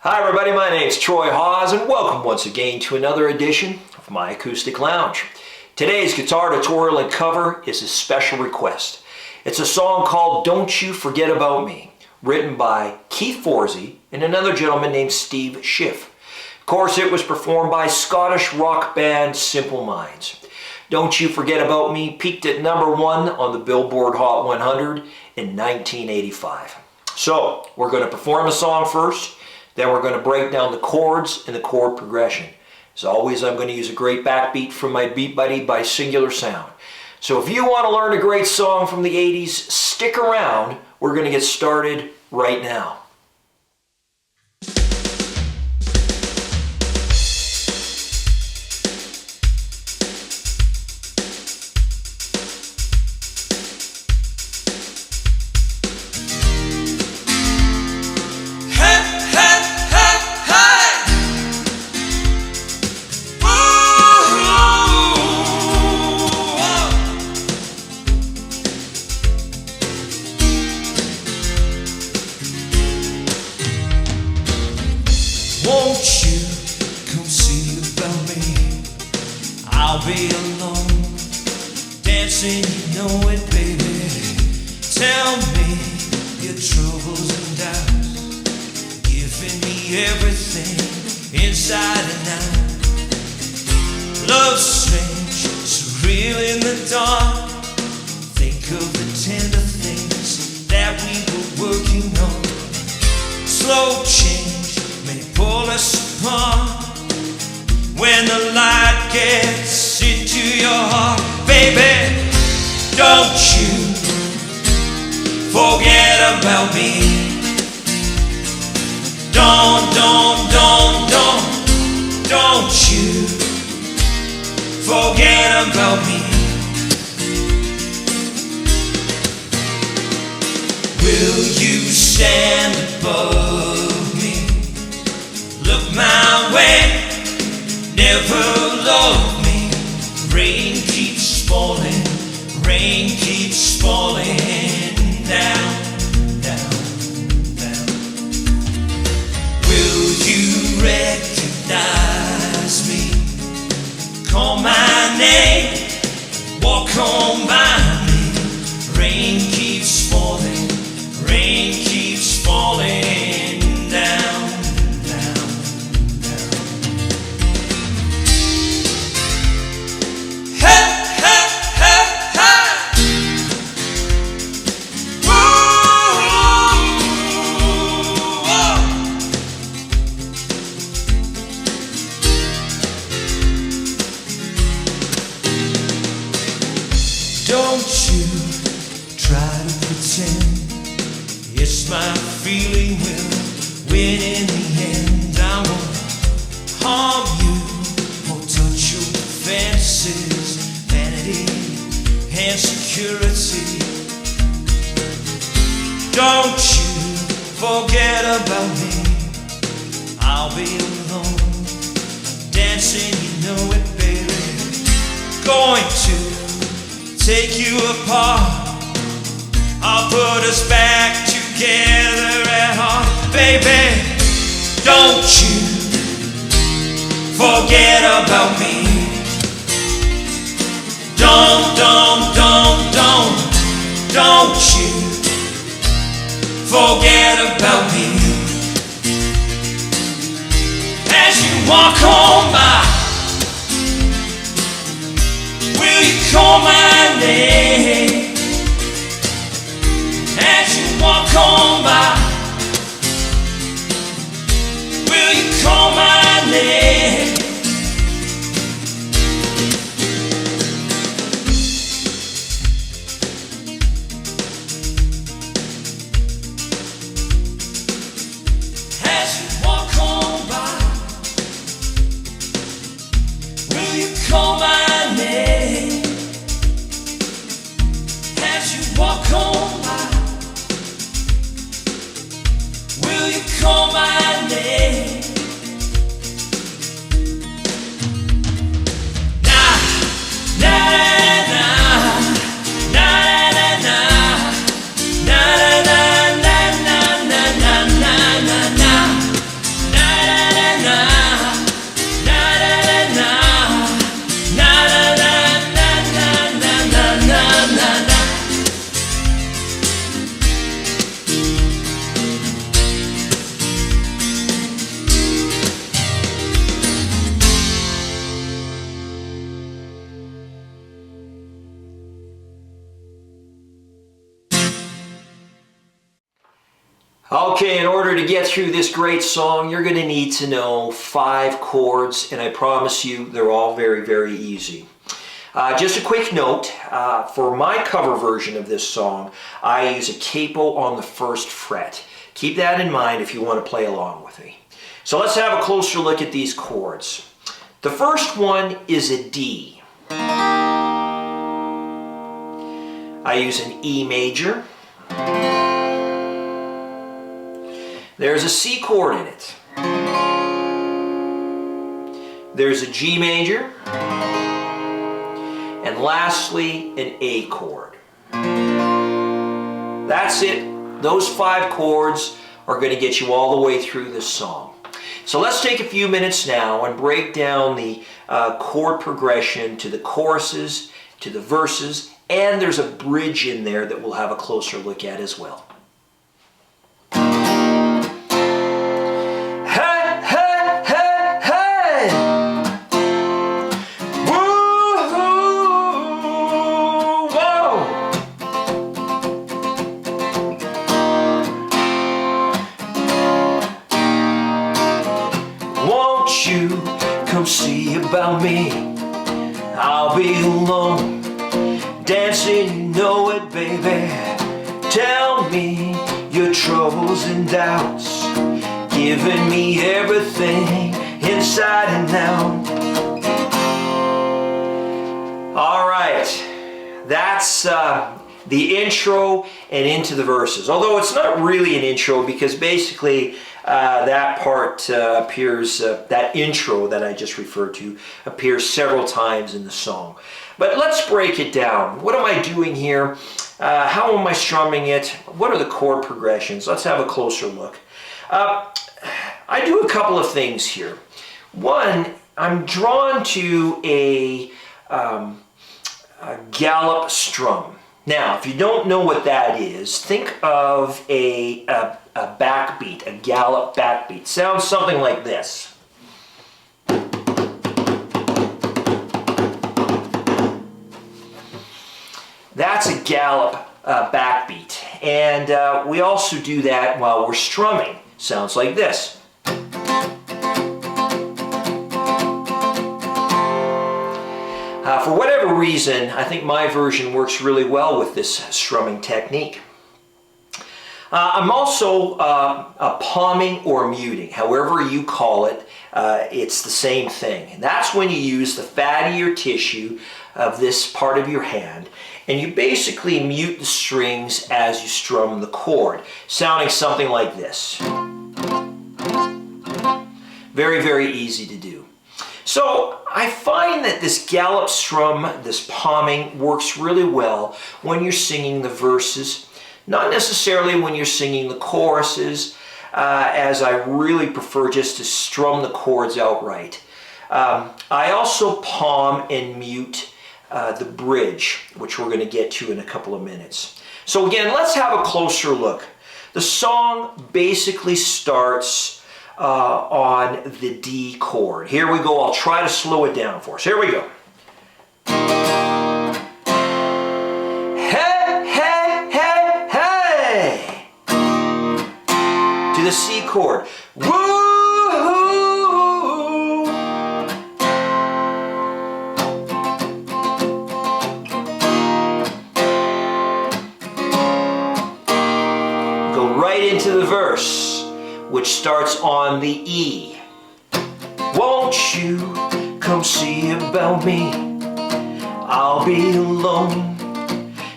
Hi everybody, my name's Troy Hawes and welcome once again to another edition of my Acoustic Lounge. Today's guitar tutorial and cover is a special request. It's a song called Don't You Forget About Me, written by Keith Forsey and another gentleman named Steve Schiff. Of course, it was performed by Scottish rock band Simple Minds. Don't You Forget About Me peaked at #1 on the Billboard Hot 100 in 1985. So, we're going to perform a song first. Then we're going to break down the chords and the chord progression. As always, I'm going to use a great backbeat from my Beatbuddy by Singular Sound. So if you want to learn a great song from the 80s, stick around. We're going to get started right now. Won't you come see about me? I'll be alone, dancing, you know it, baby. Tell me your troubles and doubts, giving me everything inside and out. Love's strange, surreal in the dark. Think of the tender things that we were working on. Slow change pull us apart when the light gets into your heart. Baby, don't you forget about me. Don't you forget about me. Will you stand above me? Look my way, never love me. Rain keeps falling down, down, down. Will you recognize me? Call my name, walk on by me. Rain keeps falling down. Don't you try to pretend it's my feeling will win in the end. I won't harm you or touch your fantasies, vanity and security. Don't you forget about me. I'll be alone, dancing, you know it, baby. Going to take you apart. I'll put us back together at heart. Baby, don't you forget about me. Don't you forget about me. As you walk on by, will you call my name? As you walk on by, will you call my name? As you walk on by, will you call my name? As you walk on by, will you call my name? Okay, in order to get through this great song, you're going to need to know 5 chords, and I promise you they're all very, very easy. Just a quick note, for my cover version of this song, I use a capo on the 1st fret. Keep that in mind if you want to play along with me. So let's have a closer look at these chords. The first one is a D. I use an E major. There's a C chord in it. There's a G major. And lastly, an A chord. That's it. Those 5 chords are going to get you all the way through this song. So let's take a few minutes now and break down the chord progression to the choruses, to the verses, and there's a bridge in there that we'll have a closer look at as well. You come see about me. I'll be alone, dancing, you know it, baby. Tell me your troubles and doubts, giving me everything inside and out. All right, that's the intro and into the verses. Although it's not really an intro because basically that part appears, that intro that I just referred to appears several times in the song. But let's break it down. What am I doing here? How am I strumming it? What are the chord progressions? Let's have a closer look. I do a couple of things here. One, I'm drawn to a gallop strum. Now, if you don't know what that is, think of a backbeat, a gallop backbeat. Sounds something like this. That's a gallop backbeat. And we also do that while we're strumming. Sounds like this. For whatever reason, I think my version works really well with this strumming technique. I'm also palming or muting, however you call it, it's the same thing. And that's when you use the fattier tissue of this part of your hand and you basically mute the strings as you strum the chord, sounding something like this. Very, very easy to do. So I find that this gallop strum, this palming, works really well when you're singing the verses, not necessarily when you're singing the choruses, as I really prefer just to strum the chords outright. I also palm and mute the bridge, which we're going to get to in a couple of minutes. So again, let's have a closer look. The song basically starts on the D chord. Here we go. I'll try to slow it down for us. Here we go. Hey, hey, hey, hey. To the C chord. Woo-hoo. Go right into the verse, which starts on the E. Won't you come see about me? I'll be alone,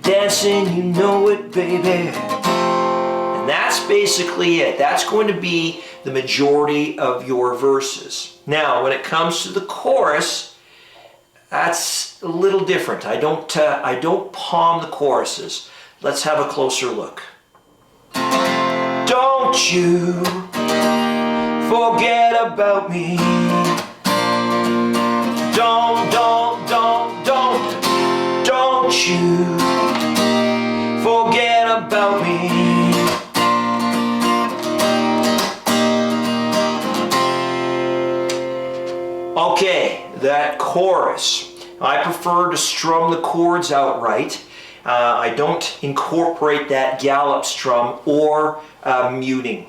dancing, you know it, baby. And that's basically it. That's going to be the majority of your verses. Now, when it comes to the chorus, that's a little different. I don't palm the choruses. Let's have a closer look. Don't you forget about me. Don't you forget about me. Okay, that chorus. I prefer to strum the chords outright, I don't incorporate that gallop strum or muting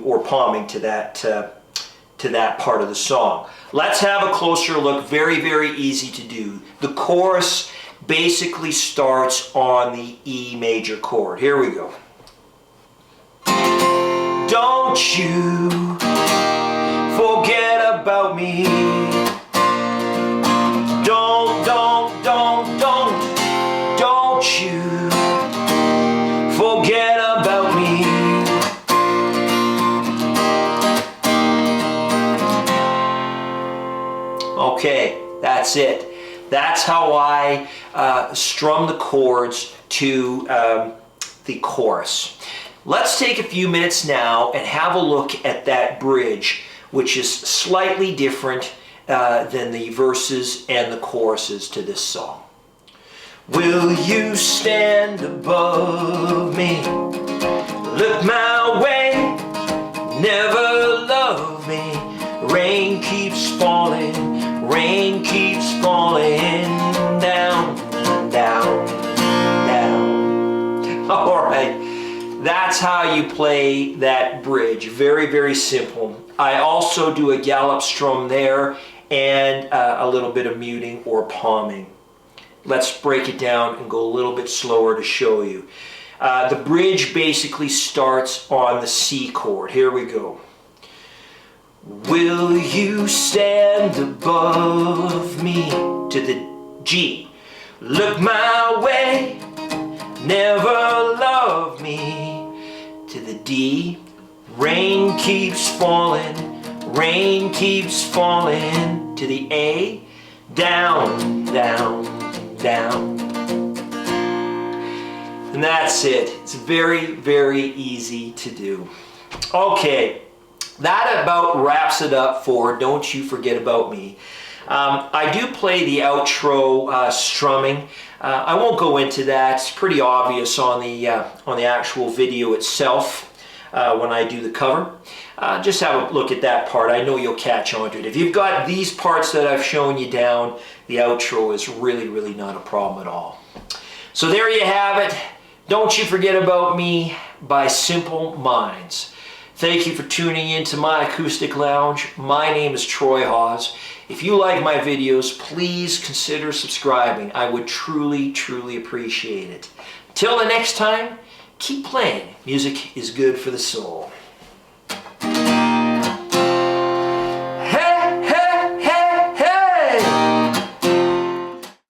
or palming to that part of the song. Let's have a closer look. Very, very easy to do. The chorus basically starts on the E major chord. Here we go. Don't you forget about me. Don't you forget about me. Okay, that's it. That's how I strum the chords to the chorus. Let's take a few minutes now and have a look at that bridge, which is slightly different than the verses and the choruses to this song. Will you stand above me? Look my way, never love me. Rain keeps falling down, down, down. All right, that's how you play that bridge. Very, very simple. I also do a gallop strum there and a little bit of muting or palming. Let's break it down and go a little bit slower to show you. The bridge basically starts on the C chord. Here we go. Will you stand above me? To the G. Look my way, never love me. To the D. Rain keeps falling to the A. Down, down, down. And that's it. It's very, very easy to do. Okay, that about wraps it up for Don't You Forget About Me. I do play the outro strumming. I won't go into that. It's pretty obvious on the actual video itself when I do the cover. Just have a look at that part. I know you'll catch on to it. If you've got these parts that I've shown you down, the outro is really, really not a problem at all. So there you have it. Don't You Forget About Me by Simple Minds. Thank you for tuning in to my Acoustic Lounge. My name is Troy Hawes. If you like my videos, please consider subscribing. I would truly, truly appreciate it. Till the next time, keep playing. Music is good for the soul.